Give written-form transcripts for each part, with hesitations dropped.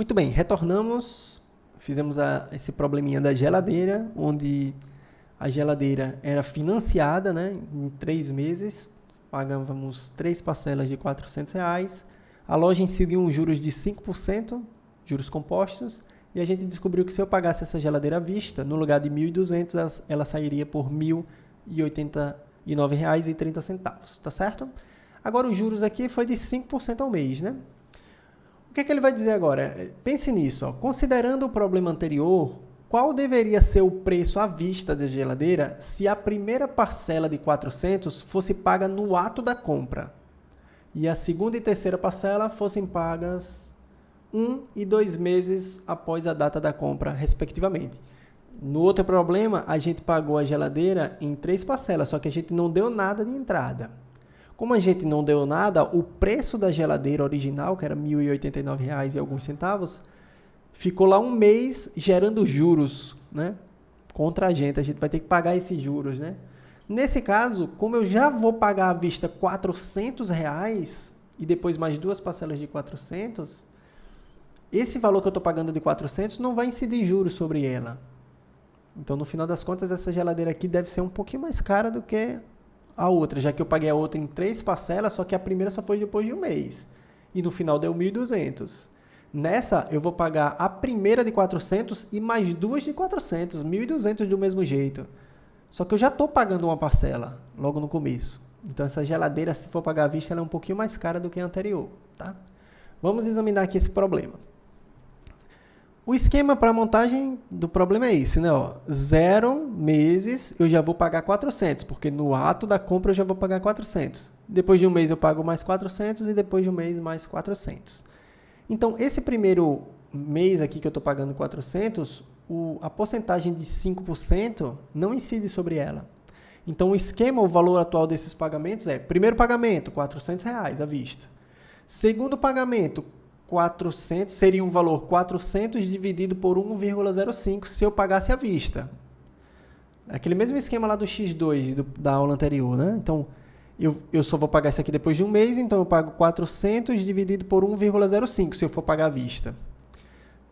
Muito bem, retornamos, fizemos esse probleminha da geladeira, onde a geladeira era financiada, né, em 3 meses, pagávamos 3 parcelas de R$400, a loja incidiu um juros de 5%, juros compostos, e a gente descobriu que se eu pagasse essa geladeira à vista, no lugar de R$1.200, ela sairia por R$1.089,30, tá certo? Agora os juros aqui foi de 5% ao mês, né? O que é que ele vai dizer agora? Pense nisso, ó. Considerando o problema anterior, qual deveria ser o preço à vista da geladeira se a primeira parcela de 400 fosse paga no ato da compra e a segunda e terceira parcela fossem pagas 1 e 2 meses após a data da compra, respectivamente? No outro problema, a gente pagou a geladeira em 3 parcelas, só que a gente não deu nada de entrada. Como a gente não deu nada, o preço da geladeira original, que era R$1.089 e alguns centavos, ficou lá um mês gerando juros, né? Contra a gente vai ter que pagar esses juros, né? Nesse caso, como eu já vou pagar à vista R$400 e depois mais 2 parcelas de 400, esse valor que eu estou pagando de 400 não vai incidir juros sobre ela. Então, no final das contas, essa geladeira aqui deve ser um pouquinho mais cara do que a outra, já que eu paguei a outra em 3 parcelas, só que a primeira só foi depois de um mês. E no final deu 1.200. Nessa, eu vou pagar a primeira de 400 e mais 2 de 400, 1.200 do mesmo jeito. Só que eu já estou pagando uma parcela logo no começo. Então, essa geladeira, se for pagar à vista, ela é um pouquinho mais cara do que a anterior, tá? Vamos examinar aqui esse problema. O esquema para a montagem do problema é esse, né? 0 meses eu já vou pagar 400, porque no ato da compra eu já vou pagar 400. Depois de um mês eu pago mais 400 e depois de um mês mais 400. Então, esse primeiro mês aqui que eu estou pagando 400, a porcentagem de 5% não incide sobre ela. Então, o esquema, o valor atual desses pagamentos é: primeiro pagamento, R$400 à vista. Segundo pagamento, 400, seria um valor 400 dividido por 1,05 se eu pagasse à vista. Aquele mesmo esquema lá do X2 da aula anterior, né? Então, eu só vou pagar isso aqui depois de um mês, então eu pago 400 dividido por 1,05 se eu for pagar à vista.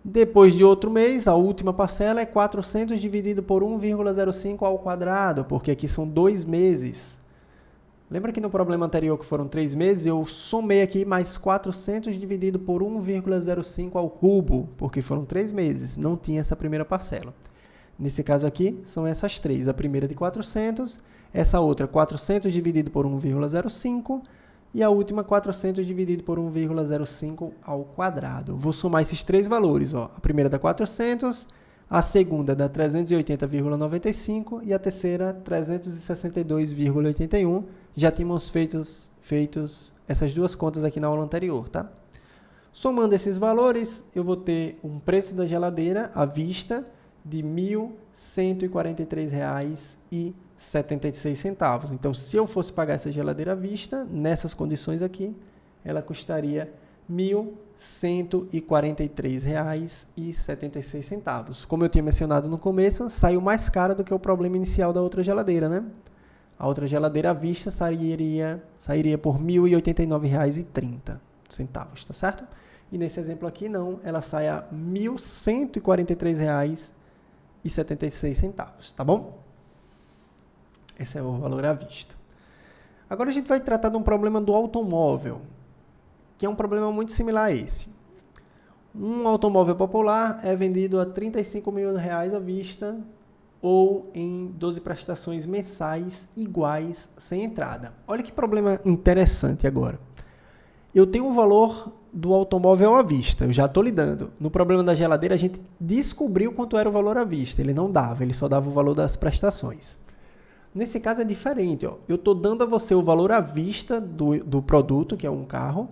Depois de outro mês, a última parcela é 400 dividido por 1,05 ao quadrado, porque aqui são 2 meses. Lembra que no problema anterior, que foram 3 meses, eu somei aqui mais 400 dividido por 1,05 ao cubo, porque foram 3 meses, não tinha essa primeira parcela. Nesse caso aqui, são essas 3. A primeira de 400, essa outra 400 dividido por 1,05 e a última 400 dividido por 1,05 ao quadrado. Vou somar esses 3 valores. A primeira dá 400, a segunda dá 380,95 e a terceira 362,81. Já tínhamos feitos essas duas contas aqui na aula anterior, tá? Somando esses valores, eu vou ter um preço da geladeira à vista de R$ 1.143,76. Então, se eu fosse pagar essa geladeira à vista, nessas condições aqui, ela custaria R$ 1.143,76. Como eu tinha mencionado no começo, saiu mais caro do que o problema inicial da outra geladeira, né? A outra geladeira à vista sairia por R$ 1.089,30, tá certo? E nesse exemplo aqui, não, ela sai a R$ 1.143,76, tá bom? Esse é o valor à vista. Agora a gente vai tratar de um problema do automóvel, que é um problema muito similar a esse. Um automóvel popular é vendido a R$ 35 mil à vista ou em 12 prestações mensais iguais sem entrada. Olha que problema interessante agora. Eu tenho o valor do automóvel à vista, eu já estou lidando. No problema da geladeira, a gente descobriu quanto era o valor à vista. Ele não dava, ele só dava o valor das prestações. Nesse caso é diferente. Eu estou dando a você o valor à vista do produto, que é um carro,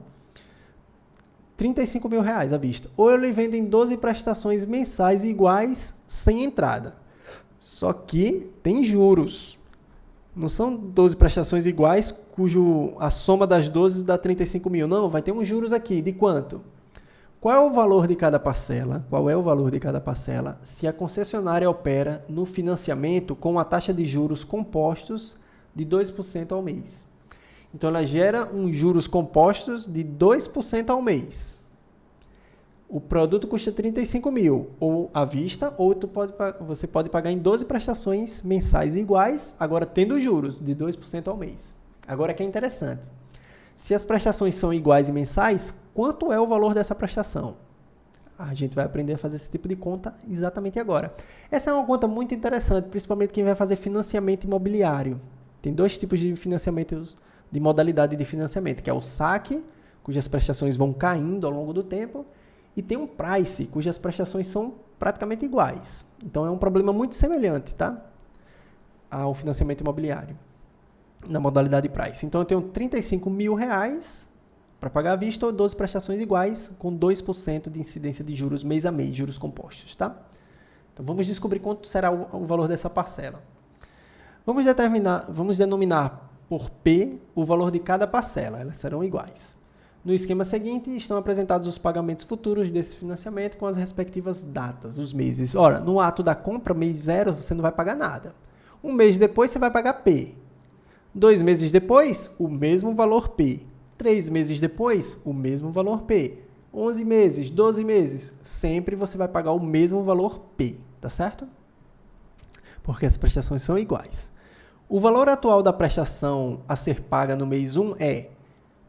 R$ 35 mil à vista. Ou eu lhe vendo em 12 prestações mensais iguais sem entrada. Só que tem juros. Não são 12 prestações iguais, a soma das 12 dá 35 mil. Não, vai ter uns juros aqui. De quanto? Qual é o valor de cada parcela? Se a concessionária opera no financiamento com a taxa de juros compostos de 2% ao mês? Então, ela gera uns juros compostos de 2% ao mês. o produto custa 35 mil, ou à vista, ou você pode pagar em 12 prestações mensais iguais, agora tendo juros de 2% ao mês. Agora que é interessante. Se as prestações são iguais e mensais, quanto é o valor dessa prestação? A gente vai aprender a fazer esse tipo de conta exatamente agora. Essa é uma conta muito interessante, principalmente quem vai fazer financiamento imobiliário. Tem dois tipos de financiamentos, de modalidade de financiamento, que é o saque, cujas prestações vão caindo ao longo do tempo, e tem um price, cujas prestações são praticamente iguais. Então é um problema muito semelhante, tá? Ao financiamento imobiliário, na modalidade price. Então eu tenho 35 mil reais para pagar à vista ou 12 prestações iguais com 2% de incidência de juros mês a mês, juros compostos, tá? Então vamos descobrir quanto será o valor dessa parcela. Vamos denominar por P o valor de cada parcela, elas serão iguais. No esquema seguinte, estão apresentados os pagamentos futuros desse financiamento com as respectivas datas, os meses. Ora, no ato da compra, mês 0, você não vai pagar nada. Um mês depois, você vai pagar P. 2 meses depois, o mesmo valor P. 3 meses depois, o mesmo valor P. 11 meses, 12 meses, sempre você vai pagar o mesmo valor P, tá certo? Porque as prestações são iguais. O valor atual da prestação a ser paga no mês 1 é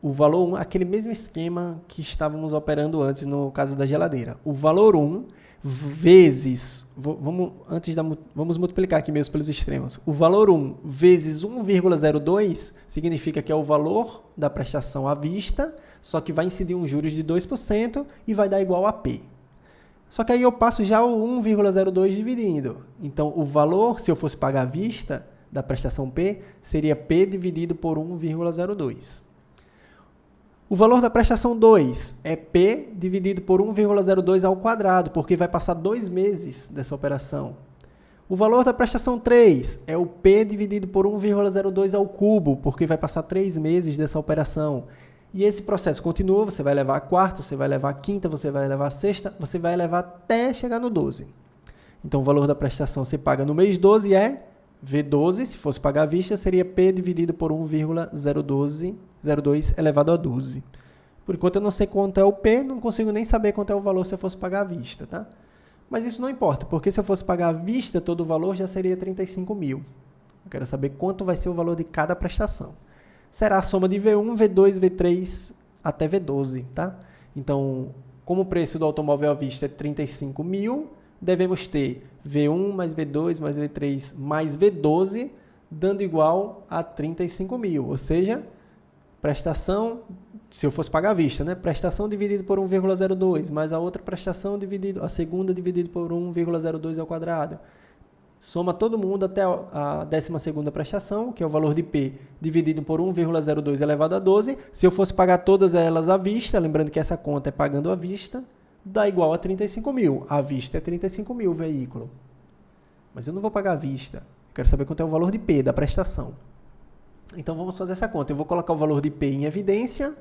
o valor 1, aquele mesmo esquema que estávamos operando antes no caso da geladeira. O valor 1 vezes, vamos multiplicar aqui mesmo pelos extremos. O valor 1 vezes 1,02 significa que é o valor da prestação à vista, só que vai incidir um juros de 2% e vai dar igual a P. Só que aí eu passo já o 1,02 dividindo. Então, o valor, se eu fosse pagar à vista da prestação P, seria P dividido por 1,02. O valor da prestação 2 é P dividido por 1,02 ao quadrado, porque vai passar 2 meses dessa operação. O valor da prestação 3 é o P dividido por 1,02 ao cubo, porque vai passar 3 meses dessa operação. E esse processo continua, você vai levar a quarta, você vai levar a quinta, você vai levar a sexta, você vai levar até chegar no 12. Então, o valor da prestação você paga no mês 12 é V12, se fosse pagar à vista, seria P dividido por 1,02 elevado a 12. Por enquanto eu não sei quanto é o P, não consigo nem saber quanto é o valor se eu fosse pagar à vista, tá? Mas isso não importa, porque se eu fosse pagar à vista, todo o valor já seria 35 mil. Eu quero saber quanto vai ser o valor de cada prestação. Será a soma de V1, V2, V3 até V12, tá? Então, como o preço do automóvel à vista é 35 mil, devemos ter V1 mais V2 mais V3 mais V12, dando igual a 35 mil. Ou seja, prestação, se eu fosse pagar à vista, né? Prestação dividido por 1,02, mais a outra prestação dividido, a segunda dividido por 1,02 ao quadrado. Soma todo mundo até a 12ª prestação, que é o valor de P, dividido por 1,02 elevado a 12. Se eu fosse pagar todas elas à vista, lembrando que essa conta é pagando à vista, dá igual a 35 mil. À vista é 35 mil o veículo. Mas eu não vou pagar à vista. Eu quero saber quanto é o valor de P da prestação. Então, vamos fazer essa conta. Eu vou colocar o valor de P em evidência.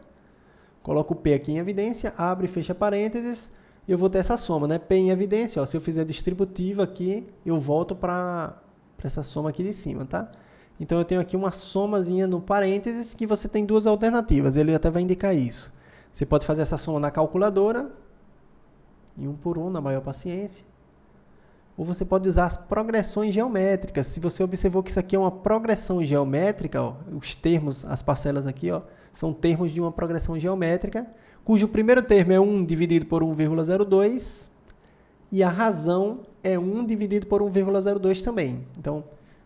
Coloco o P aqui em evidência. Abre e fecha parênteses. E eu vou ter essa soma, né? P em evidência. Ó, se eu fizer distributiva aqui, eu volto para essa soma aqui de cima, tá? Então, eu tenho aqui uma somazinha no parênteses que você tem duas alternativas. Ele até vai indicar isso. Você pode fazer essa soma na calculadora. E 1 por 1, na maior paciência. Ou você pode usar as progressões geométricas. Se você observou que isso aqui é uma progressão geométrica, ó, os termos, as parcelas aqui, ó, são termos de uma progressão geométrica, cujo primeiro termo é 1 dividido por 1,02 e a razão é 1 dividido por 1,02 também. Então,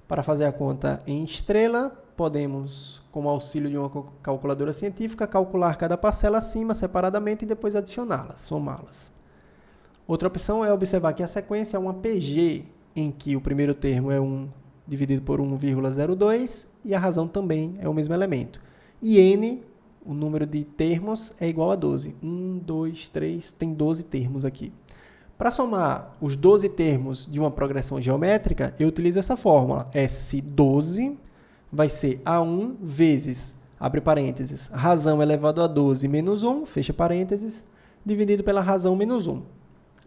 para fazer a conta em estrela, podemos, com o auxílio de uma calculadora científica, calcular cada parcela acima separadamente e depois adicioná-las, somá-las. Outra opção é observar que a sequência é uma PG, em que o primeiro termo é 1 dividido por 1,02 e a razão também é o mesmo elemento. E N, o número de termos, é igual a 12. 1, 2, 3, tem 12 termos aqui. Para somar os 12 termos de uma progressão geométrica, eu utilizo essa fórmula. S12 vai ser A1 vezes, abre parênteses, razão elevado a 12 menos 1, fecha parênteses, dividido pela razão menos 1.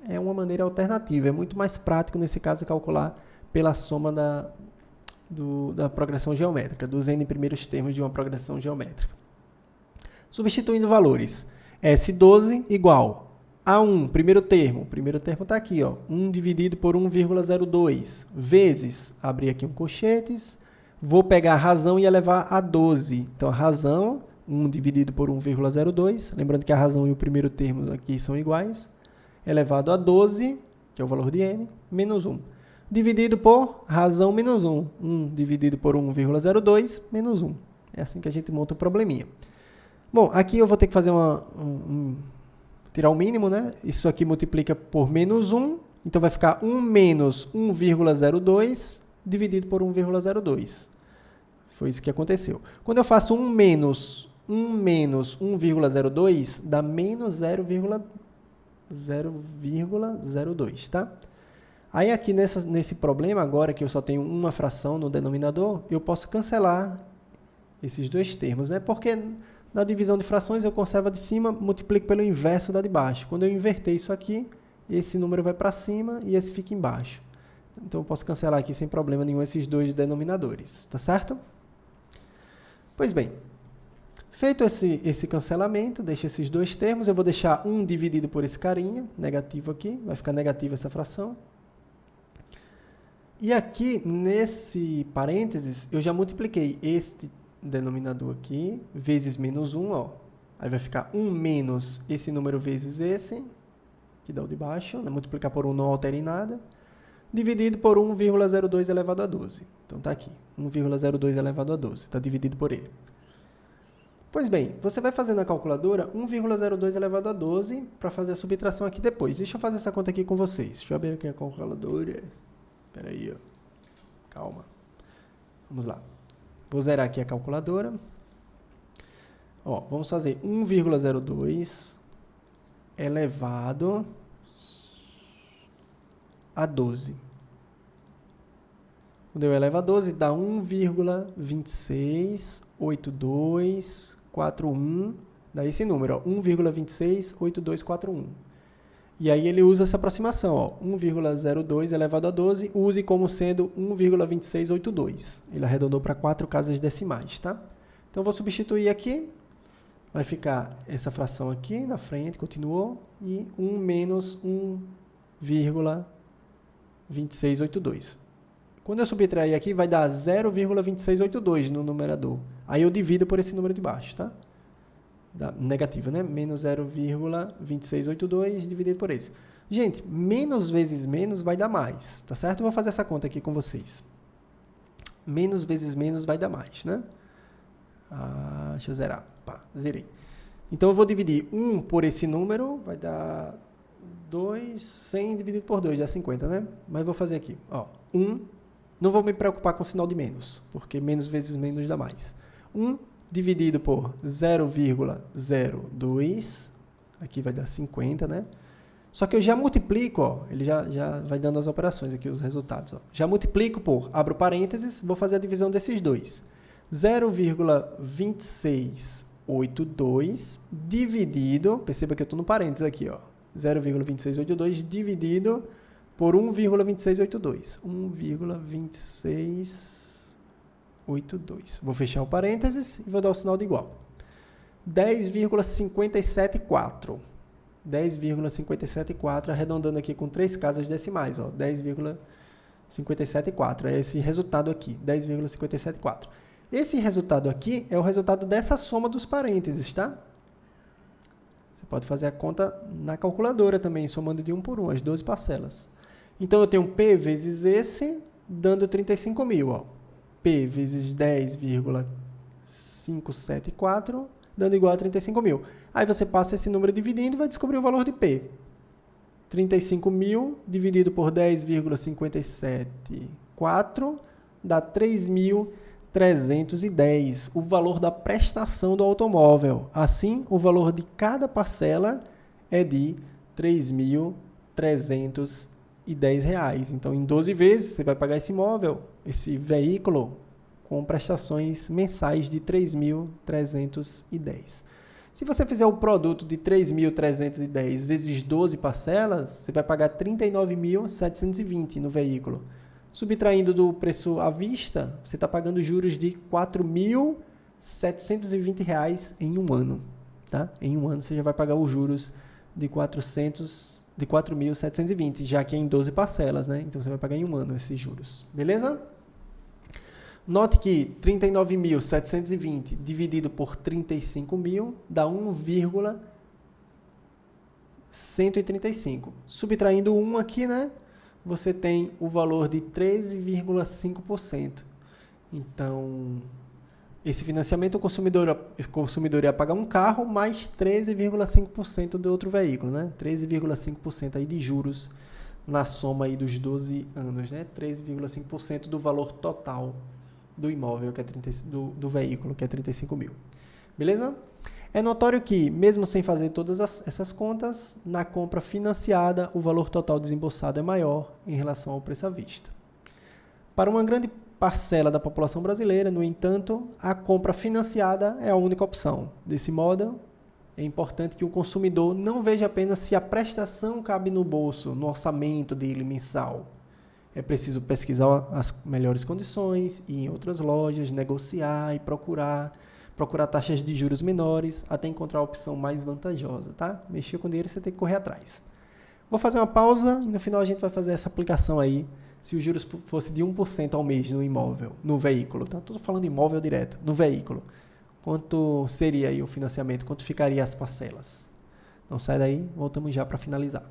É uma maneira alternativa, é muito mais prático nesse caso calcular pela soma da progressão geométrica, dos n primeiros termos de uma progressão geométrica. Substituindo valores, S12 igual A1, primeiro termo. O primeiro termo está aqui, ó. 1 dividido por 1,02 vezes, abrir aqui um colchetes, vou pegar a razão e elevar a 12. Então, a razão, 1 dividido por 1,02, lembrando que a razão e o primeiro termo aqui são iguais, elevado a 12, que é o valor de n, menos 1. Dividido por razão menos 1. 1 dividido por 1,02, menos 1. É assim que a gente monta o probleminha. Bom, aqui eu vou ter que fazer tirar o mínimo, né? Isso aqui multiplica por menos 1, então vai ficar 1 menos 1,02 dividido por 1,02. Foi isso que aconteceu. Quando eu faço 1 menos 1,02, dá menos 0,02, tá? Aí aqui nesse problema, agora que eu só tenho uma fração no denominador, eu posso cancelar esses dois termos, né? Porque na divisão de frações eu conservo a de cima, multiplico pelo inverso da de baixo. Quando eu inverter isso aqui, esse número vai para cima e esse fica embaixo. Então eu posso cancelar aqui sem problema nenhum esses dois denominadores, tá certo? Pois bem, feito esse cancelamento, deixa esses dois termos, eu vou deixar 1 dividido por esse carinha, negativo aqui, vai ficar negativa essa fração. E aqui, nesse parênteses, eu já multipliquei este denominador aqui, vezes menos 1, ó. Aí vai ficar 1 menos esse número vezes esse, que dá o de baixo, né? Multiplicar por 1 não altera em nada, dividido por 1,02 elevado a 12. Então tá aqui, 1,02 elevado a 12, está dividido por ele. Pois bem, você vai fazer na calculadora 1,02 elevado a 12 para fazer a subtração aqui depois. Deixa eu fazer essa conta aqui com vocês. Deixa eu abrir aqui a calculadora. Espera aí, ó. Calma. Vamos lá. Vou zerar aqui a calculadora. Ó, vamos fazer 1,02 elevado a 12. Quando eu elevo a 12, dá 1,268241. Dá esse número, ó, 1,268241. E aí ele usa essa aproximação, ó, 1,02 elevado a 12, use como sendo 1,2682. Ele arredondou para 4 casas decimais, tá? Então, eu vou substituir aqui, vai ficar essa fração aqui na frente, continuou, e 1 menos 1,2682. Quando eu subtrair aqui, vai dar 0,2682 no numerador. Aí eu divido por esse número de baixo, tá? Negativo, né? Menos 0,2682 dividido por esse. Gente, menos vezes menos vai dar mais, tá certo? Eu vou fazer essa conta aqui com vocês. Menos vezes menos vai dar mais, né? Deixa eu zerar. Pá, zerei. Então, eu vou dividir 1 por esse número, vai dar 2, 100 dividido por 2, dá 50, né? Mas vou fazer aqui, ó, 1, não vou me preocupar com o sinal de menos, porque menos vezes menos dá mais. 1 dividido por 0,02, aqui vai dar 50, né? Só que eu já multiplico, ó, ele já vai dando as operações aqui, os resultados. Ó. Já multiplico por, abro parênteses, vou fazer a divisão desses dois. 0,2682 dividido, perceba que eu estou no parênteses aqui, ó, 0,2682 dividido por 1,2682. 1,2682. Vou fechar o parênteses e vou dar o sinal de igual. 10,574. 10,574, arredondando aqui com 3 casas decimais. 10,574. É esse resultado aqui, 10,574. Esse resultado aqui é o resultado dessa soma dos parênteses, tá? Você pode fazer a conta na calculadora também, somando de 1 por 1, as 12 parcelas. Então, eu tenho P vezes esse, dando 35 mil, ó. P vezes 10,574, dando igual a 35 mil. Aí você passa esse número dividindo e vai descobrir o valor de P. 35 mil dividido por 10,574 dá 3.310, o valor da prestação do automóvel. Assim, o valor de cada parcela é de R$ 3.310. Então, em 12 vezes, você vai pagar esse imóvel, esse veículo, com prestações mensais de 3.310. Se você fizer o produto de 3.310 vezes 12 parcelas, você vai pagar 39.720 no veículo. Subtraindo do preço à vista, você está pagando juros de R$ 4.720 em um ano. Tá? Em um ano, você já vai pagar os juros de 4.720, já que é em 12 parcelas, né? Então você vai pagar em um ano esses juros. Beleza? Note que 39.720 dividido por 35.000 dá 1,135. Subtraindo 1 aqui, né? Você tem o valor de 13,5%. Então, esse financiamento o consumidor ia pagar um carro mais 13,5% do outro veículo, né? 13,5% aí de juros na soma aí dos 12 anos, né? 13,5% do valor total do imóvel, que é do veículo, que é 35.000. Beleza? É notório que, mesmo sem fazer todas essas contas, na compra financiada, o valor total desembolsado é maior em relação ao preço à vista. Para uma grande parcela da população brasileira, no entanto, a compra financiada é a única opção. Desse modo, é importante que o consumidor não veja apenas se a prestação cabe no bolso, no orçamento dele mensal. É preciso pesquisar as melhores condições, ir em outras lojas, negociar e procurar taxas de juros menores até encontrar a opção mais vantajosa, tá? Mexer com dinheiro, você tem que correr atrás. Vou fazer uma pausa e no final a gente vai fazer essa aplicação aí, se os juros fosse de 1% ao mês no imóvel, no veículo, tá? Estou falando imóvel direto, no veículo. Quanto seria aí o financiamento? Quanto ficaria as parcelas? Não sai daí, voltamos já para finalizar.